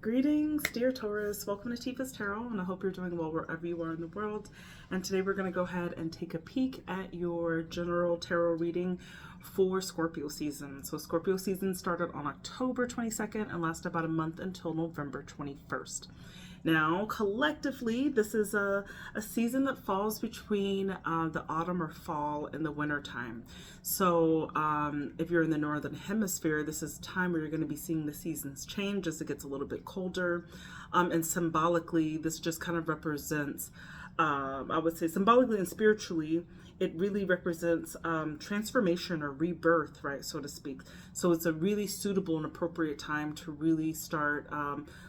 Greetings, dear Taurus. Welcome to Tifa's Tarot, and I hope you're doing well wherever you are in the world. And today we're going to go ahead and take a peek at your general tarot reading for Scorpio season. So Scorpio season started on October 22nd and lasted about a month until November 21st. Now, collectively, this is a season that falls between the autumn or fall and the winter time. So if you're in the northern hemisphere, this is a time where you're going to be seeing the seasons change as it gets a little bit colder. And symbolically, this just kind of represents, I would say symbolically and spiritually, it really represents transformation or rebirth, right, so to speak. So it's a really suitable and appropriate time to really start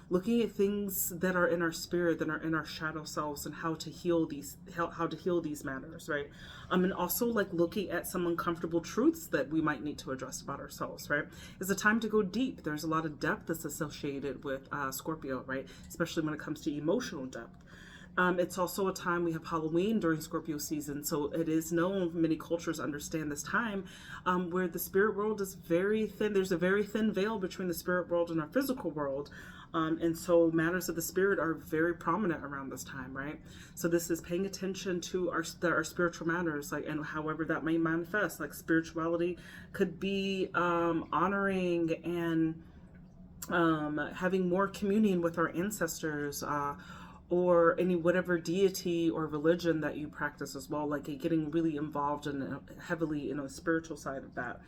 looking at things that are in our spirit, that are in our shadow selves, and how to heal these matters, right? And also like looking at some uncomfortable truths that we might need to address about ourselves, right? It's a time to go deep. There's a lot of depth that's associated with Scorpio, right? Especially when it comes to emotional depth. It's also a time, we have Halloween during Scorpio season, so it is known, many cultures understand this time, where the spirit world is very thin. There's a very thin veil between the spirit world and our physical world, and so matters of the spirit are very prominent around this time, right? So this is paying attention to our spiritual matters, like, and however that may manifest. Like spirituality could be honoring and having more communion with our ancestors, or any whatever deity or religion that you practice as well, like getting really involved in heavily in a spiritual side of that.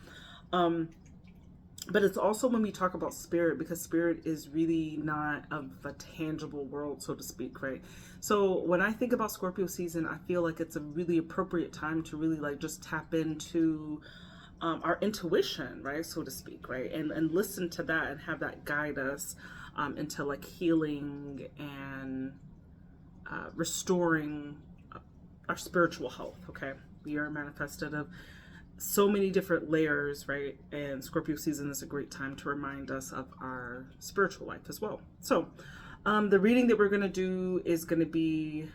But it's also when we talk about spirit, because spirit is really not of a tangible world, so to speak, right? So when I think about Scorpio season, I feel like it's a really appropriate time to really like just tap into our intuition, right, so to speak, right? And listen to that and have that guide us into like healing and restoring our spiritual health. Okay, we are manifested of so many different layers, right? And Scorpio season is a great time to remind us of our spiritual life as well. So the reading that we're going to do is going to be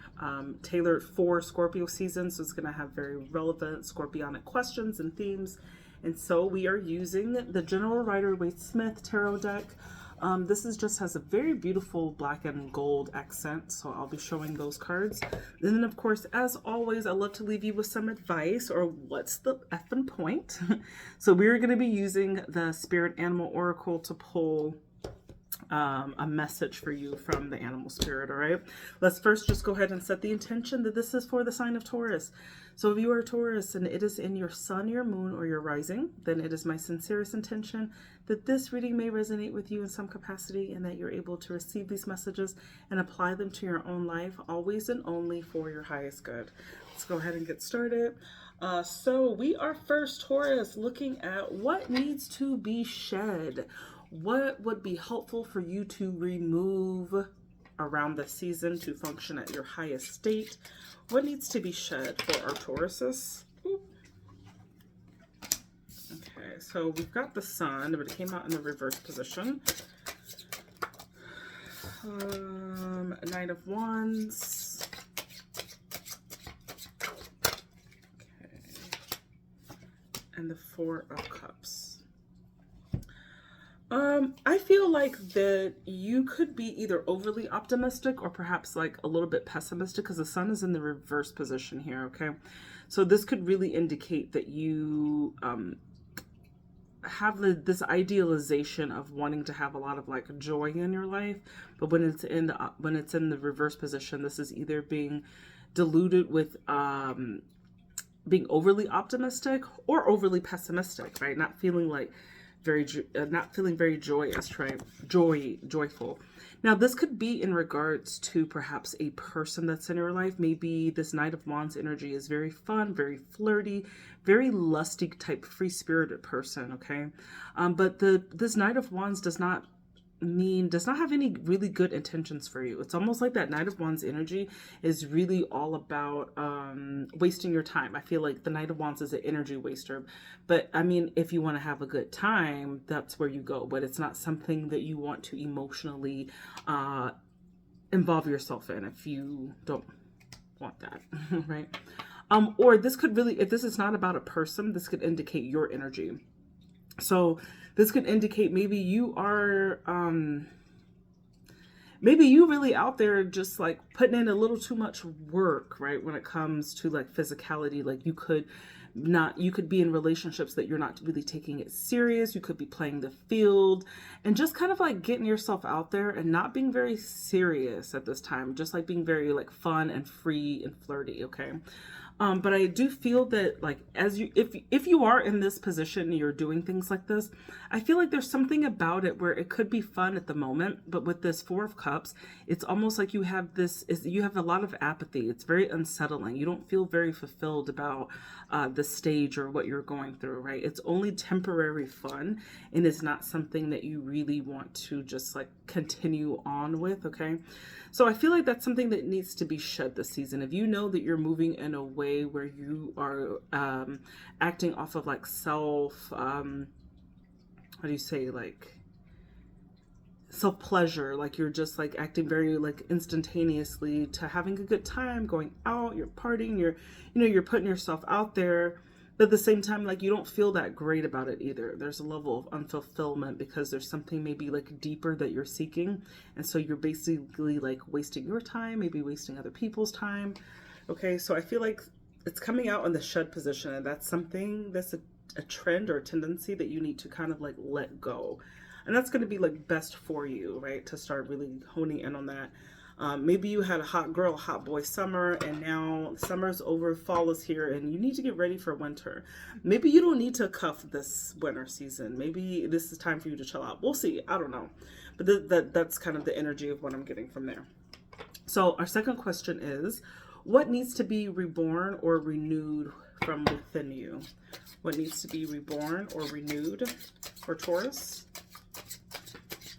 tailored for Scorpio season, so it's going to have very relevant scorpionic questions and themes. And so we are using the General Rider-Waite-Smith tarot deck. This has a very beautiful black and gold accent, so I'll be showing those cards. And then, of course, as always, I love to leave you with some advice, or what's the effing point? So we're going to be using the Spirit Animal Oracle to pull a message for you from the animal spirit. All right, let's first just go ahead and set the intention that this is for the sign of Taurus. So if you are a Taurus and it is in your sun, your moon, or your rising, then it is my sincerest intention that this reading may resonate with you in some capacity, and that you're able to receive these messages and apply them to your own life, always and only for your highest good. Let's go ahead and get started. So we are first, Taurus, looking at what needs to be shed. What would be helpful for you to remove around the season to function at your highest state? What needs to be shed for our Tauruses? Okay, so we've got the sun, but it came out in the reverse position. Knight of Wands. Okay. And the Four of Cups. I feel like that you could be either overly optimistic or perhaps like a little bit pessimistic, because the sun is in the reverse position here, okay? So this could really indicate that you have this idealization of wanting to have a lot of like joy in your life, but when it's in the reverse position, this is either being diluted with being overly optimistic or overly pessimistic, right? Not feeling very joyous, right? Joyful. Now, this could be in regards to perhaps a person that's in your life. Maybe this Knight of Wands energy is very fun, very flirty, very lusty type, free-spirited person, okay? But this Knight of Wands does not have any really good intentions for you. It's almost like that Knight of Wands energy is really all about wasting your time. I feel like the Knight of Wands is an energy waster, but I mean, if you want to have a good time, that's where you go, but it's not something that you want to emotionally involve yourself in if you don't want that. Right? Or this could really, if this is not about a person, this could indicate your energy. So this could indicate maybe you are maybe you really out there just like putting in a little too much work, right? When it comes to like physicality, like you could be in relationships that you're not really taking it serious. You could be playing the field and just kind of like getting yourself out there and not being very serious at this time, just like being very like fun and free and flirty. Okay. But I do feel that like if you are in this position and you're doing things like this, I feel like there's something about it where it could be fun at the moment, but with this Four of Cups, it's almost like you have a lot of apathy. It's very unsettling. You don't feel very fulfilled about the stage or what you're going through, right? It's only temporary fun, and it's not something that you really want to just like continue on with. Okay. So I feel like that's something that needs to be shed this season. If you know that you're moving in a way where you are acting off of like like self-pleasure, like you're just like acting very like instantaneously to having a good time, going out, you're partying, you're putting yourself out there, but at the same time, like you don't feel that great about it either. There's a level of unfulfillment because there's something maybe like deeper that you're seeking. And so you're basically like wasting your time, maybe wasting other people's time. Okay, so I feel like it's coming out in the shed position, and that's something that's a trend or a tendency that you need to kind of like let go. And that's going to be like best for you, right? To start really honing in on that. Maybe you had a hot girl, hot boy summer, and now summer's over, fall is here, and you need to get ready for winter. Maybe you don't need to cuff this winter season. Maybe this is time for you to chill out. We'll see. I don't know. But that's kind of the energy of what I'm getting from there. So our second question is, what needs to be reborn or renewed from within you? What needs to be reborn or renewed for Taurus?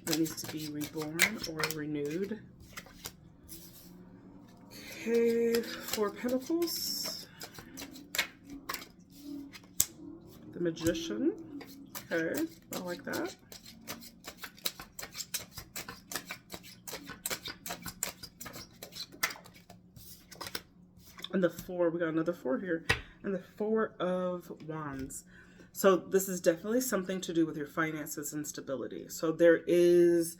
What needs to be reborn or renewed? Okay, Four of Pentacles. The Magician. Okay, I like that. And the four, we got another four here. And the Four of Wands. So this is definitely something to do with your finances and stability. So there is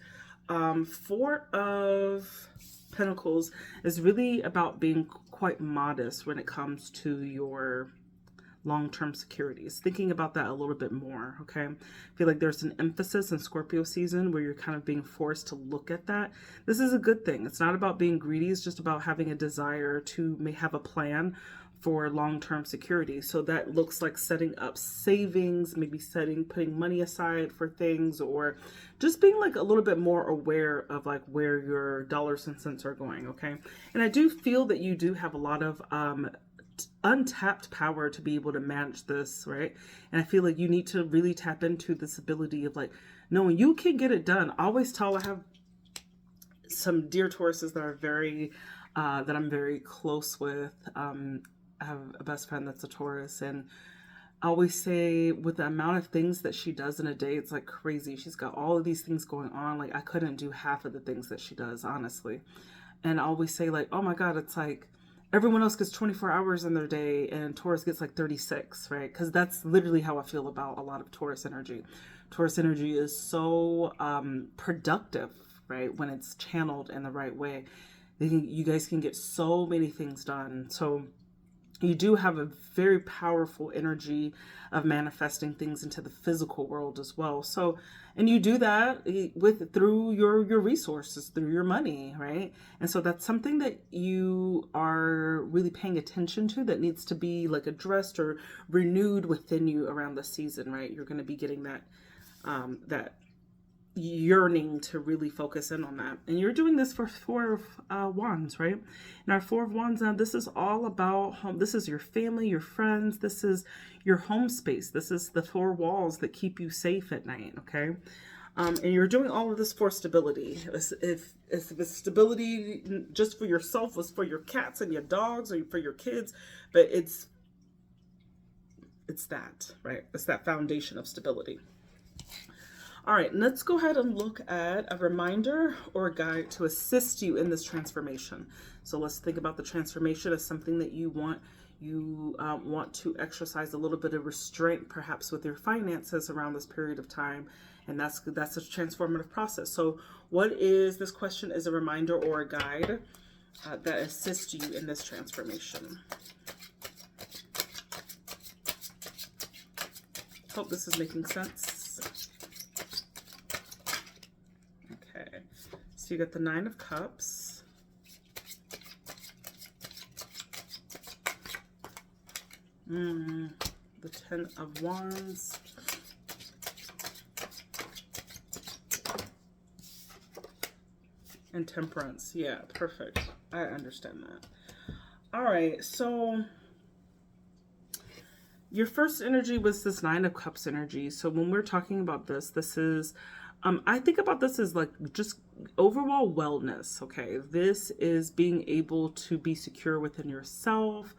Four of Pentacles is really about being quite modest when it comes to your long-term securities. Thinking about that a little bit more, okay? I feel like there's an emphasis in Scorpio season where you're kind of being forced to look at that. This is a good thing. It's not about being greedy. It's just about having a desire to may have a plan for long-term security. So that looks like setting up savings, maybe putting money aside for things, or just being like a little bit more aware of like where your dollars and cents are going, okay? And I do feel that you do have a lot of untapped power to be able to manage this, right? And I feel like you need to really tap into this ability of like knowing you can get it done. I always tell, I have some dear Tauruses that are very that I'm very close with. I have a best friend that's a Taurus, and I always say with the amount of things that she does in a day, it's like crazy. She's got all of these things going on. Like I couldn't do half of the things that she does, honestly. And I always say like, oh my God, it's like everyone else gets 24 hours in their day and Taurus gets like 36, right? Because that's literally how I feel about a lot of Taurus energy. Taurus energy is so productive, right? When it's channeled in the right way. You guys can get so many things done. So you do have a very powerful energy of manifesting things into the physical world as well. So, and you do that through your resources, through your money, right? And so that's something that you are really paying attention to that needs to be like addressed or renewed within you around the season, right? You're going to be getting that that yearning to really focus in on that. And you're doing this for Four of Wands, right? And our Four of Wands, now this is all about home. This is your family, your friends. This is your home space. This is the four walls that keep you safe at night, okay? And you're doing all of this for stability. If the stability just for yourself was for your cats and your dogs or for your kids, but it's that, right? It's that foundation of stability. All right, let's go ahead and look at a reminder or a guide to assist you in this transformation. So let's think about the transformation as something that you want to exercise a little bit of restraint, perhaps with your finances around this period of time, And that's a transformative process. So what is this question is a reminder or a guide that assists you in this transformation. Hope this is making sense. Okay, so you got the Nine of Cups. The Ten of Wands. And Temperance. Yeah, perfect. I understand that. All right, so your first energy was this Nine of Cups energy. So when we're talking about this, this is, I think about this as like just overall wellness, okay? This is being able to be secure within yourself.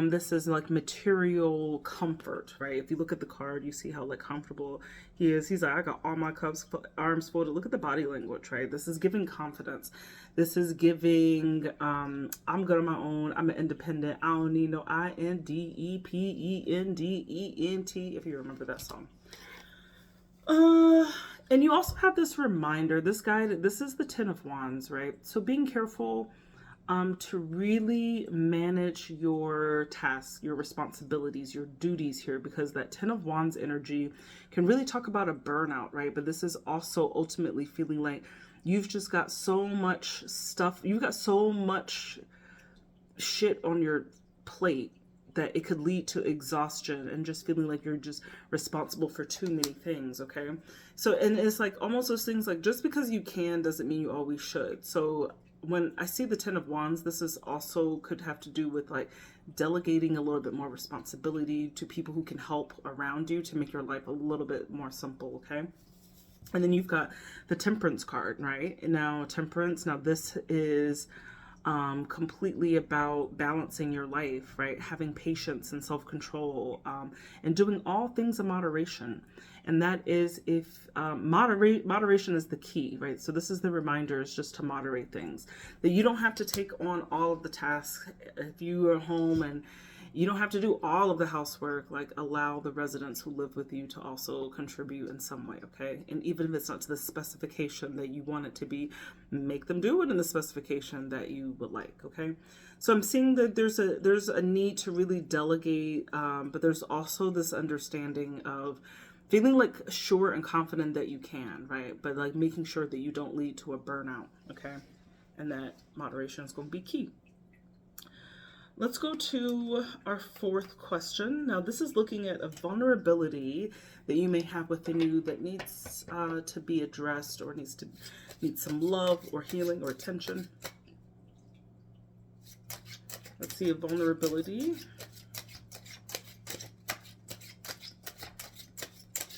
This is like material comfort, right? If you look at the card, you see how like comfortable he is. He's like, I got all my cups, arms folded. Look at the body language, right? This is giving confidence. This is giving, I'm good on my own. I'm an independent. I don't need no INDEPENDENT, if you remember that song. And you also have this reminder, this guide, this is the Ten of Wands, right? So being careful to really manage your tasks, your responsibilities, your duties here, because that Ten of Wands energy can really talk about a burnout, right? But this is also ultimately feeling like you've just got so much stuff, you've got so much shit on your plate that it could lead to exhaustion and just feeling like you're just responsible for too many things, okay? So, and it's like almost those things like just because you can doesn't mean you always should. So when I see the Ten of Wands, this is also could have to do with like delegating a little bit more responsibility to people who can help around you to make your life a little bit more simple, okay? And then you've got the Temperance card, right? And now Temperance, now this is completely about balancing your life, right? Having patience and self-control, and doing all things in moderation. And that is if moderation is the key, right? So this is the reminder, is just to moderate things, that you don't have to take on all of the tasks. If you are home and you don't have to do all of the housework, like allow the residents who live with you to also contribute in some way, okay? And even if it's not to the specification that you want it to be, make them do it in the specification that you would like, okay? So I'm seeing that there's a need to really delegate, but there's also this understanding of feeling like sure and confident that you can, right? But like making sure that you don't lead to a burnout, okay? And that moderation is going to be key. Let's go to our fourth question. Now, this is looking at a vulnerability that you may have within you that needs to be addressed or needs some love or healing or attention. Let's see a vulnerability.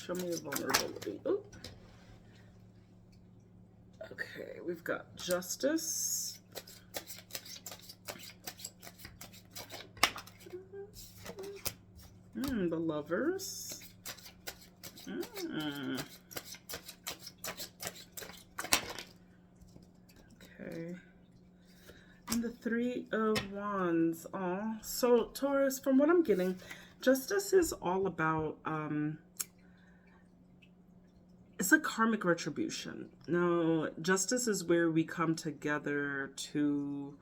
Show me a vulnerability. Oh. Okay, we've got Justice. The Lovers. Okay. And the Three of Wands. Aw. So, Taurus, from what I'm getting, Justice is all about, it's like karmic retribution. Now, Justice is where we come together to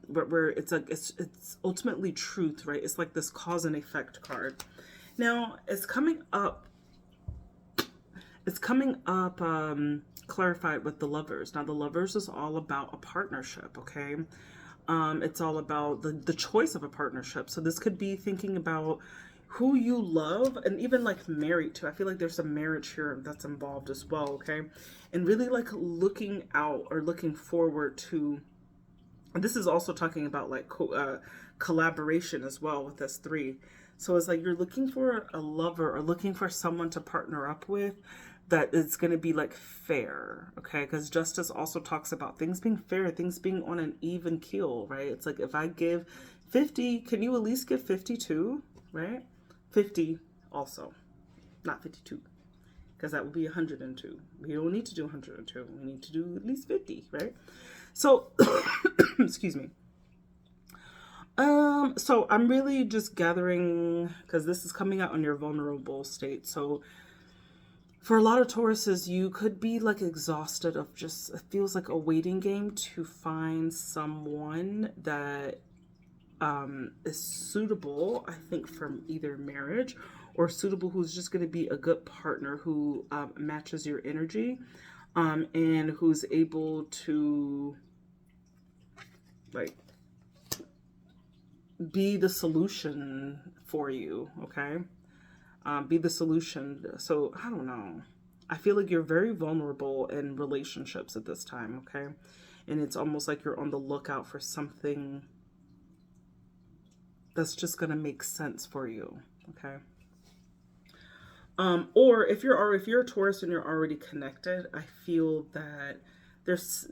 where it's like it's ultimately truth, right? It's like this cause and effect card. Now it's coming up clarified with the Lovers. Now the Lovers is all about a partnership, okay? It's all about the choice of a partnership. So this could be thinking about who you love and even like married to. I feel like there's a marriage here that's involved as well, okay? And really like looking out or looking forward to. This is also talking about like collaboration as well with this three. So it's like you're looking for a lover or looking for someone to partner up with that is going to be like fair, okay? Because Justice also talks about things being fair, things being on an even keel, right? It's like if I give 50, can you at least give 52, right? 50 also, not 52, because that would be 102. We don't need to do 102. We need to do at least 50, right? So, excuse me. So I'm really just gathering, because this is coming out on your vulnerable state. So for a lot of Tauruses, you could be like exhausted of just, it feels like a waiting game to find someone that is suitable, I think, from either marriage or suitable who's just going to be a good partner who matches your energy and who's able to like be the solution for you, okay? Be the solution. So I don't know. I feel like you're very vulnerable in relationships at this time, okay? And it's almost like you're on the lookout for something that's just going to make sense for you, okay? Or if you're a Taurus and you're already connected, I feel that there's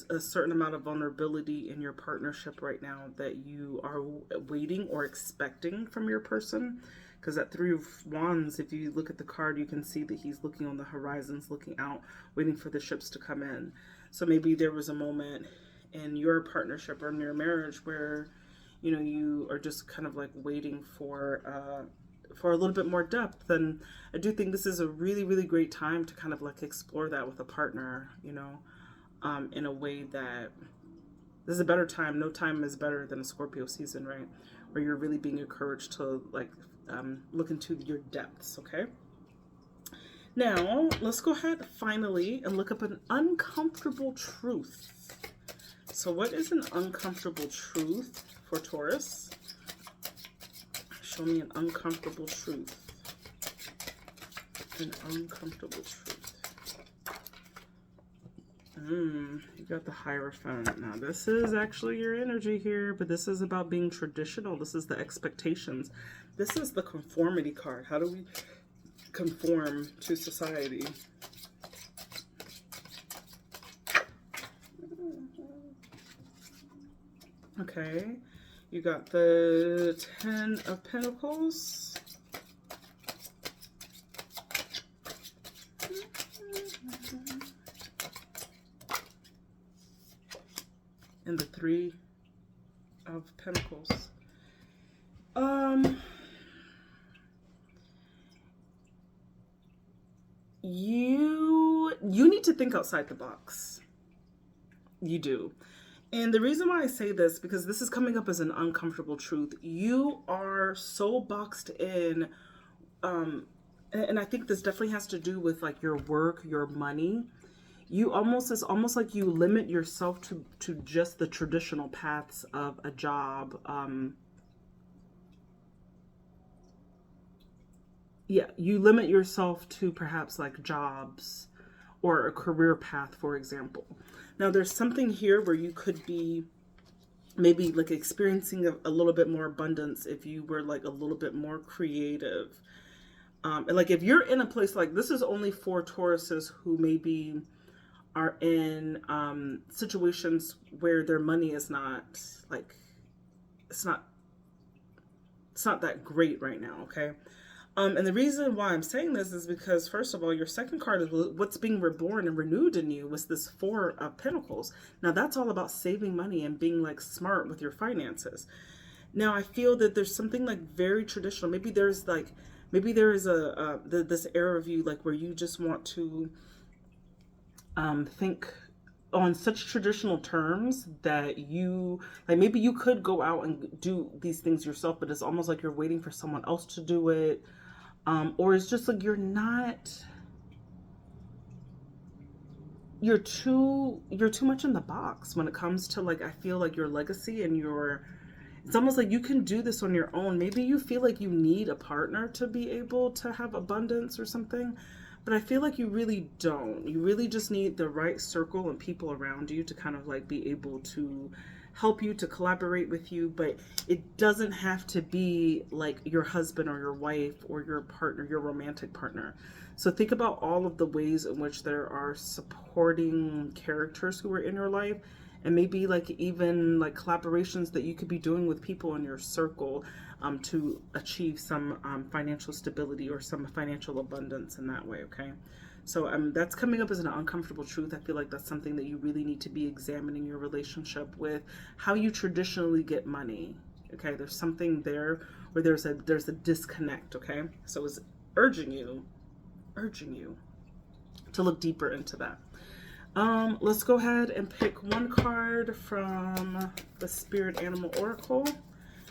a certain amount of vulnerability in your partnership right now that you are waiting or expecting from your person. Because that Three of Wands, if you look at the card, you can see that he's looking on the horizons, looking out, waiting for the ships to come in. So maybe there was a moment in your partnership or in your marriage where, you know, you are just kind of like waiting for a little bit more depth. And I do think this is a really, really great time to kind of like explore that with a partner, you know, in a way that this is a better time. No time is better than a Scorpio season, right? Where you're really being encouraged to like look into your depths, okay? Now, let's go ahead finally and look up an uncomfortable truth. So what is an uncomfortable truth for Taurus? Show me an uncomfortable truth. An uncomfortable truth. You got the Hierophant. Now, this is actually your energy here, but this is about being traditional. This is the expectations. This is the conformity card. How do we conform to society? Okay. You got the Ten of Pentacles. And the Three of Pentacles. You need to think outside the box. You do. And the reason why I say this, because this is coming up as an uncomfortable truth. You are so boxed in, and I think this definitely has to do with like your work, your money. It's almost like you limit yourself to just the traditional paths of a job. Yeah, you limit yourself to perhaps like jobs or a career path, for example. Now, there's something here where you could be maybe like experiencing a little bit more abundance if you were like a little bit more creative. And like if you're in a place like this is only for Tauruses who maybe are in situations where their money is not like, it's not that great right now, okay? And the reason why I'm saying this is because, first of all, your second card is what's being reborn and renewed in you was this Four of Pentacles. Now, that's all about saving money and being like smart with your finances. Now, I feel that there's something like very traditional. Maybe there is this era of you like where you just want to think on such traditional terms that you like maybe you could go out and do these things yourself, but it's almost like you're waiting for someone else to do it. Or it's just like you're too much in the box when it comes to like, I feel like your legacy and it's almost like you can do this on your own. Maybe you feel like you need a partner to be able to have abundance or something, but I feel like you really don't. You really just need the right circle and people around you to kind of like be able to help you, to collaborate with you, but it doesn't have to be like your husband or your wife or your partner, your romantic partner. So think about all of the ways in which there are supporting characters who are in your life, and maybe like even like collaborations that you could be doing with people in your circle to achieve some financial stability or some financial abundance in that way, okay? So that's coming up as an uncomfortable truth. I feel like that's something that you really need to be examining your relationship with, how you traditionally get money. Okay, there's something there where there's a disconnect. Okay, so it's urging you urging you to look deeper into that. Let's go ahead and pick one card from the Spirit Animal Oracle.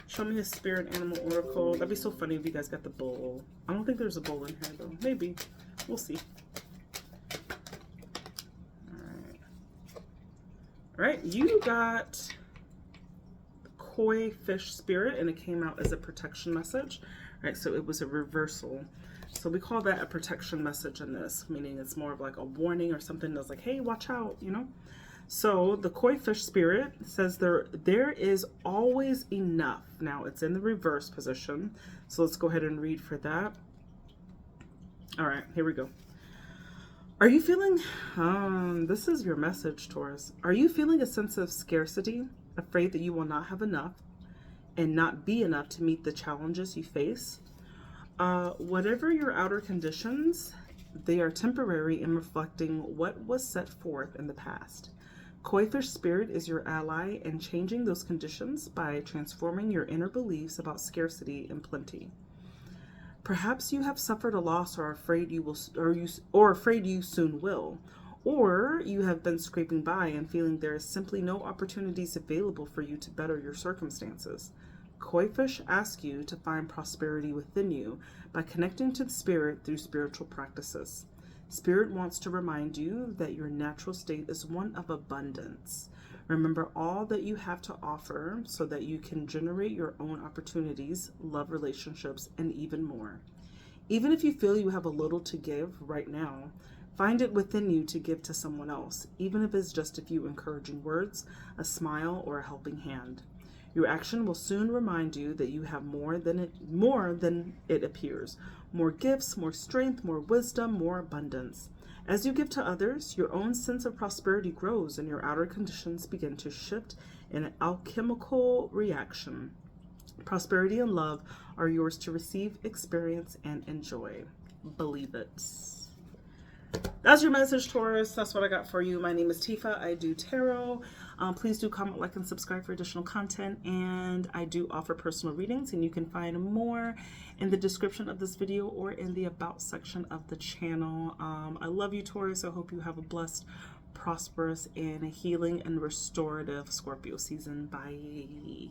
Show me a Spirit Animal Oracle. That'd be so funny if you guys got the bull. I don't think there's a bull in here though. Maybe. We'll see. Alright. Alright, you got the Koi Fish Spirit, and it came out as a protection message. Alright, so it was a reversal. So we call that a protection message in this, meaning it's more of like a warning or something that's like, hey, watch out, you know? So the Koi Fish Spirit says there is always enough. Now it's in the reverse position. So let's go ahead and read for that. All right, here we go. Are you feeling, this is your message, Taurus. Are you feeling a sense of scarcity, afraid that you will not have enough and not be enough to meet the challenges you face? Whatever your outer conditions, they are temporary in reflecting what was set forth in the past. Koi Fish Spirit is your ally in changing those conditions by transforming your inner beliefs about scarcity and plenty. Perhaps you have suffered a loss or afraid you will, or afraid you soon will, or you have been scraping by and feeling there is simply no opportunities available for you to better your circumstances. Koi Fish asks you to find prosperity within you by connecting to the Spirit through spiritual practices. Spirit wants to remind you that your natural state is one of abundance. Remember all that you have to offer so that you can generate your own opportunities, love relationships, and even more. Even if you feel you have a little to give right now, find it within you to give to someone else, even if it's just a few encouraging words, a smile, or a helping hand. Your action will soon remind you that you have more than it appears. More gifts, more strength, more wisdom, more abundance. As you give to others, your own sense of prosperity grows and your outer conditions begin to shift in an alchemical reaction. Prosperity and love are yours to receive, experience, and enjoy. Believe it. That's your message, Taurus. That's what I got for you. My name is Tifa. I do tarot. Please do comment, like, and subscribe for additional content. And I do offer personal readings, and you can find more in the description of this video or in the about section of the channel. I love you, Taurus. I hope you have a blessed, prosperous, and healing and restorative Scorpio season. Bye.